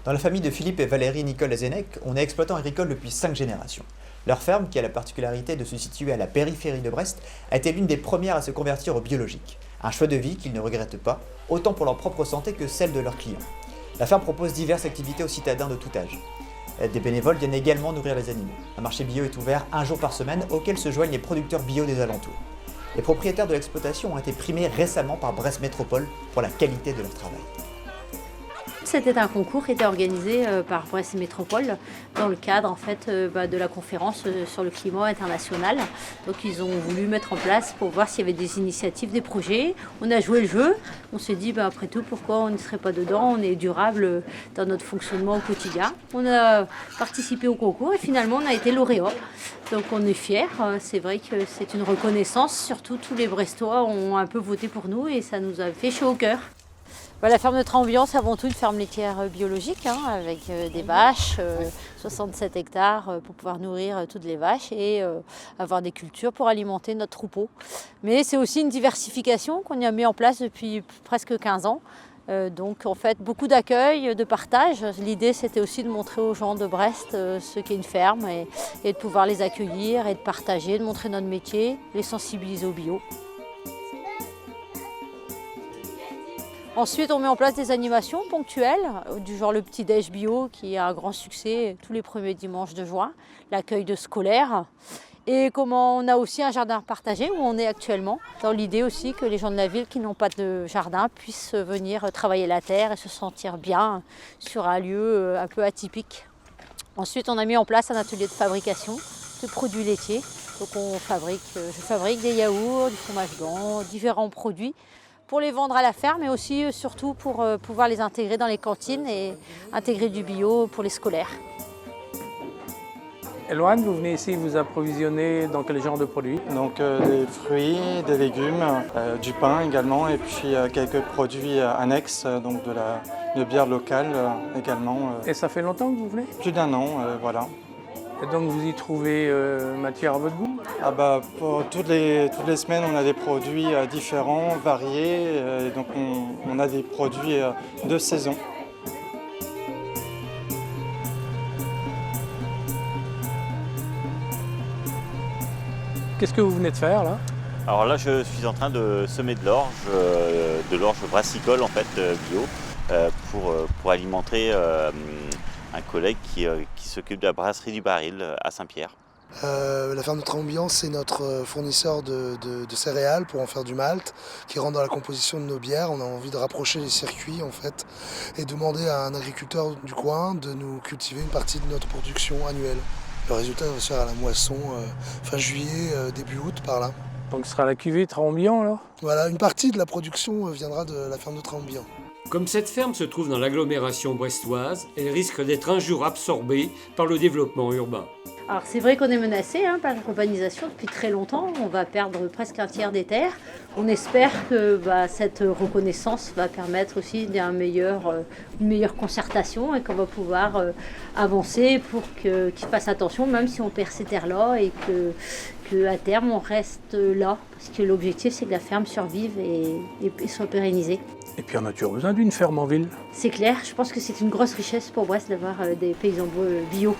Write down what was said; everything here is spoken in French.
Dans la famille de Philippe et Valérie Nicole Azenec, on est exploitant agricole depuis 5 générations. Leur ferme, qui a la particularité de se situer à la périphérie de Brest, a été l'une des premières à se convertir au biologique. Un choix de vie qu'ils ne regrettent pas, autant pour leur propre santé que celle de leurs clients. La ferme propose diverses activités aux citadins de tout âge. Des bénévoles viennent également nourrir les animaux. Un marché bio est ouvert 1 jour par semaine auquel se joignent les producteurs bio des alentours. Les propriétaires de l'exploitation ont été primés récemment par Brest Métropole pour la qualité de leur travail. C'était un concours qui était organisé par Brest Métropole dans le cadre en fait, de la conférence sur le climat international. Donc ils ont voulu mettre en place pour voir s'il y avait des initiatives, des projets. On a joué le jeu, on s'est dit après tout pourquoi on ne serait pas dedans, on est durable dans notre fonctionnement au quotidien. On a participé au concours et finalement on a été lauréat. Donc on est fiers, c'est vrai que c'est une reconnaissance, surtout tous les Brestois ont un peu voté pour nous et ça nous a fait chaud au cœur. La ferme de Trambian, c'est avant tout une ferme laitière biologique, avec des vaches, 67 hectares pour pouvoir nourrir toutes les vaches et avoir des cultures pour alimenter notre troupeau. Mais c'est aussi une diversification qu'on y a mis en place depuis presque 15 ans. Donc en fait beaucoup d'accueil, de partage. L'idée c'était aussi de montrer aux gens de Brest ce qu'est une ferme et de pouvoir les accueillir et de partager, de montrer notre métier, les sensibiliser au bio. Ensuite, on met en place des animations ponctuelles, du genre le petit-déj bio qui a un grand succès tous les premiers dimanches de juin, l'accueil de scolaires. Et comment on a aussi un jardin partagé où on est actuellement, dans l'idée aussi que les gens de la ville qui n'ont pas de jardin puissent venir travailler la terre et se sentir bien sur un lieu un peu atypique. Ensuite, on a mis en place un atelier de fabrication de produits laitiers. Donc je fabrique des yaourts, du fromage blanc, différents produits pour les vendre à la ferme, mais aussi surtout pour pouvoir les intégrer dans les cantines et intégrer du bio pour les scolaires. Eloane, vous venez ici vous approvisionner dans quel genre de produits? Donc des fruits, des légumes, du pain également et puis quelques produits annexes, donc de bière locale également. Et ça fait longtemps que vous venez? Plus d'1 an, voilà. Et donc vous y trouvez matière à votre goût? Pour toutes les semaines, on a des produits différents, variés, et donc on a des produits de saison. Qu'est-ce que vous venez de faire là? Alors là, je suis en train de semer de l'orge brassicole en fait bio, pour alimenter un collègue qui s'occupe de la brasserie du Baril à Saint-Pierre. La ferme de Trambian, c'est notre fournisseur de céréales pour en faire du malt, qui rentre dans la composition de nos bières. On a envie de rapprocher les circuits en fait et demander à un agriculteur du coin de nous cultiver une partie de notre production annuelle. Le résultat va se faire à la moisson fin juillet, début août par là. Donc ce sera la cuvée Trambian alors? Voilà, une partie de la production viendra de la ferme de Trambian. Comme cette ferme se trouve dans l'agglomération brestoise, elle risque d'être un jour absorbée par le développement urbain. Alors c'est vrai qu'on est menacé par l'urbanisation depuis très longtemps, on va perdre presque un tiers des terres. On espère que cette reconnaissance va permettre aussi une meilleure concertation et qu'on va pouvoir avancer pour qu'ils fassent attention même si on perd ces terres-là et qu'à terme on reste là. Parce que l'objectif c'est que la ferme survive et soit pérennisée. Et puis on a toujours besoin d'une ferme en ville. C'est clair, je pense que c'est une grosse richesse pour Brest d'avoir des paysans bio.